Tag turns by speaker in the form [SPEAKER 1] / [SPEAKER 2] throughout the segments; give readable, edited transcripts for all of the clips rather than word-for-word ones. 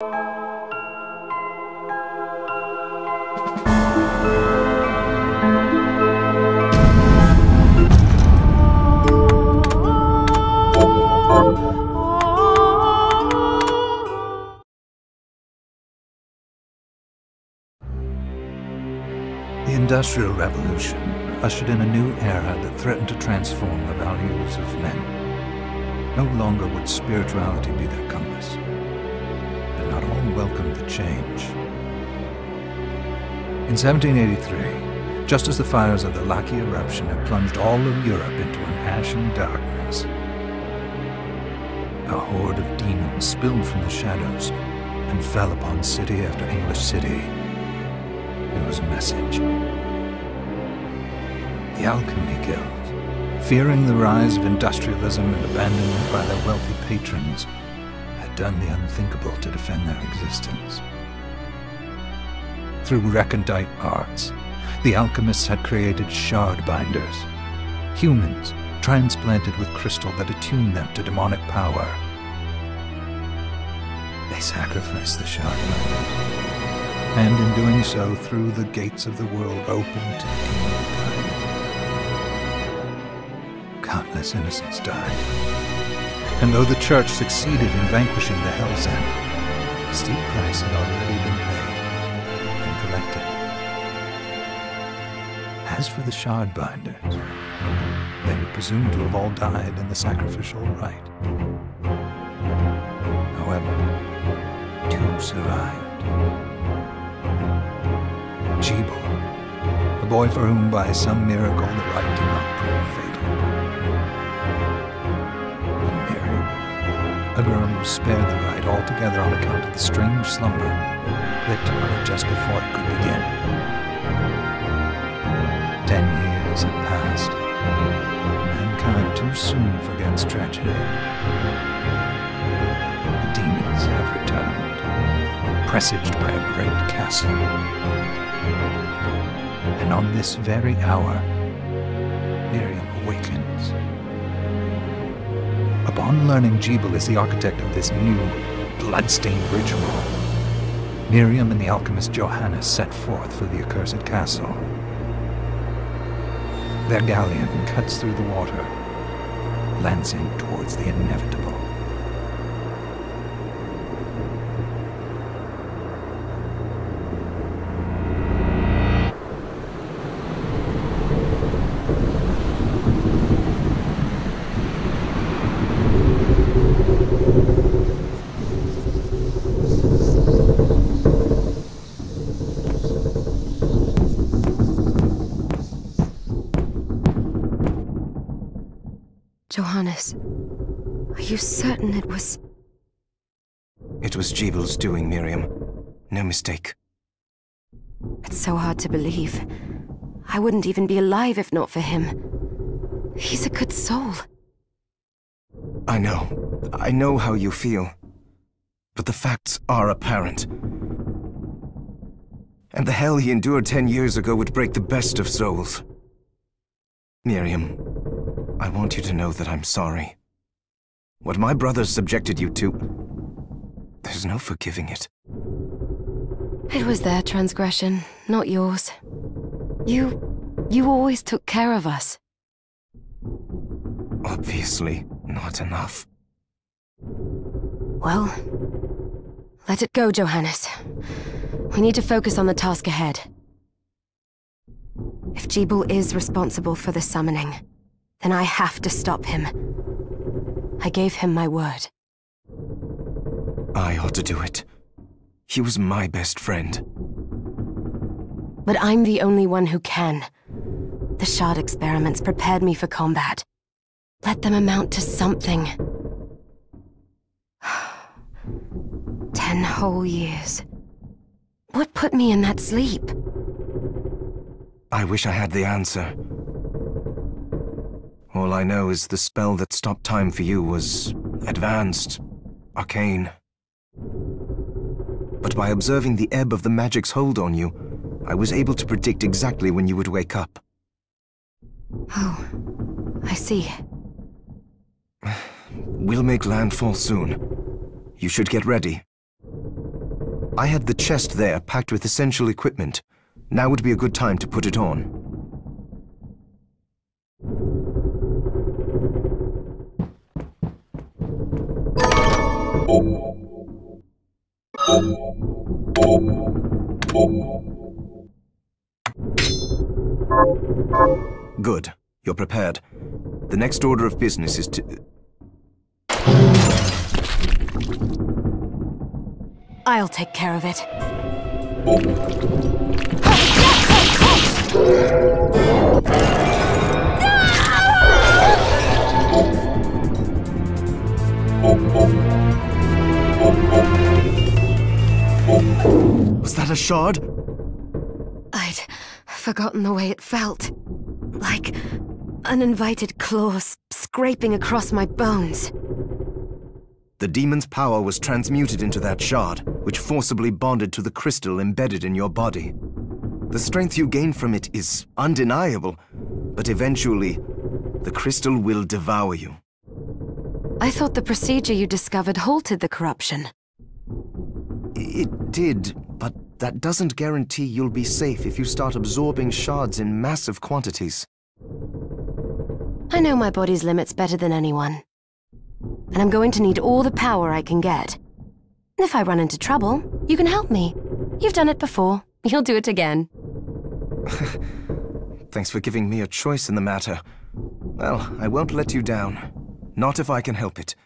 [SPEAKER 1] The Industrial Revolution ushered in a new era that threatened to transform the values of men. No longer would spirituality be their compass, but not all welcomed the change. In 1783, just as the fires of the Laki eruption had plunged all of Europe into an ashen darkness, a horde of demons spilled from the shadows and fell upon city after English city. It was a message. The Alchemy Guild, fearing the rise of industrialism and abandonment by their wealthy patrons, had done the unthinkable to defend their existence. Through recondite arts, the alchemists had created shard binders, humans transplanted with crystal that attuned them to demonic power. They sacrificed the shard binders, and in doing so threw the gates of the world open to demonkind. Countless innocents died, and though the Church succeeded in vanquishing the Hell's End, a steep price had already been paid and collected. As for the shard binders, they were presumed to have all died in the sacrificial rite. However, two survived. Jebel, a boy for whom by some miracle the rite did not prove fatal. And Miriam, a girl who was spared the rite altogether on account of the strange slumber that took her just before it could begin. 10 years have passed. Mankind too soon forgets tragedy. The demons have returned, presaged by a great castle. And on this very hour, Miriam awakens. Upon learning Jebel is the architect of this new, bloodstained ritual, Miriam and the alchemist Johannes set forth for the accursed castle. Their galleon cuts through the water, lancing towards the inevitable.
[SPEAKER 2] Johannes, are you certain it was...
[SPEAKER 3] It was Jebel's doing, Miriam. No mistake.
[SPEAKER 2] It's so hard to believe. I wouldn't even be alive if not for him. He's a good soul.
[SPEAKER 3] I know how you feel. But the facts are apparent. And the hell he endured 10 years ago would break the best of souls. Miriam, I want you to know that I'm sorry. What my brothers subjected you to, there's no forgiving it.
[SPEAKER 2] It was their transgression, not yours. You always took care of us.
[SPEAKER 3] Obviously, not enough.
[SPEAKER 2] Well, let it go, Johannes. We need to focus on the task ahead. If Jebel is responsible for the summoning, then I have to stop him. I gave him my word.
[SPEAKER 3] I ought to do it. He was my best friend.
[SPEAKER 2] But I'm the only one who can. The shard experiments prepared me for combat. Let them amount to something. 10 whole years. What put me in that sleep?
[SPEAKER 3] I wish I had the answer. All I know is the spell that stopped time for you was advanced, arcane. But by observing the ebb of the magic's hold on you, I was able to predict exactly when you would wake up.
[SPEAKER 2] Oh, I see.
[SPEAKER 3] We'll make landfall soon. You should get ready. I had the chest there packed with essential equipment. Now would be a good time to put it on. Good. You're prepared. The next order of business is to...
[SPEAKER 2] I'll take care of it.
[SPEAKER 3] Was that a shard?
[SPEAKER 2] I'd forgotten the way it felt. Like uninvited claws scraping across my bones.
[SPEAKER 3] The demon's power was transmuted into that shard, which forcibly bonded to the crystal embedded in your body. The strength you gain from it is undeniable, but eventually, the crystal will devour you.
[SPEAKER 2] I thought the procedure you discovered halted the corruption.
[SPEAKER 3] It did, but that doesn't guarantee you'll be safe if you start absorbing shards in massive quantities.
[SPEAKER 2] I know my body's limits better than anyone. And I'm going to need all the power I can get. And if I run into trouble, you can help me. You've done it before. You'll do it again.
[SPEAKER 3] Thanks for giving me a choice in the matter. Well, I won't let you down. Not if I can help it.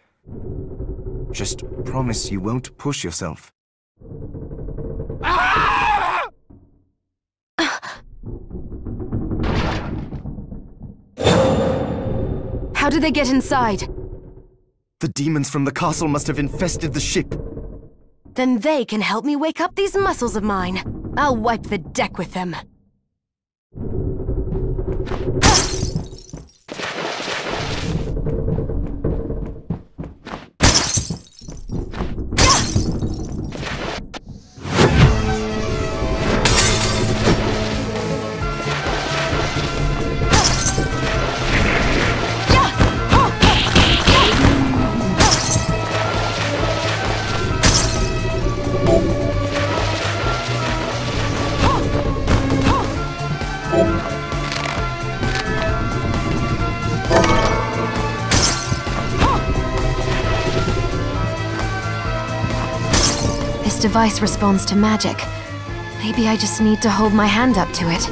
[SPEAKER 3] Just promise you won't push yourself.
[SPEAKER 2] How did they get inside?
[SPEAKER 3] The demons from the castle must have infested the ship.
[SPEAKER 2] Then they can help me wake up these muscles of mine. I'll wipe the deck with them. This device responds to magic. Maybe I just need to hold my hand up to it.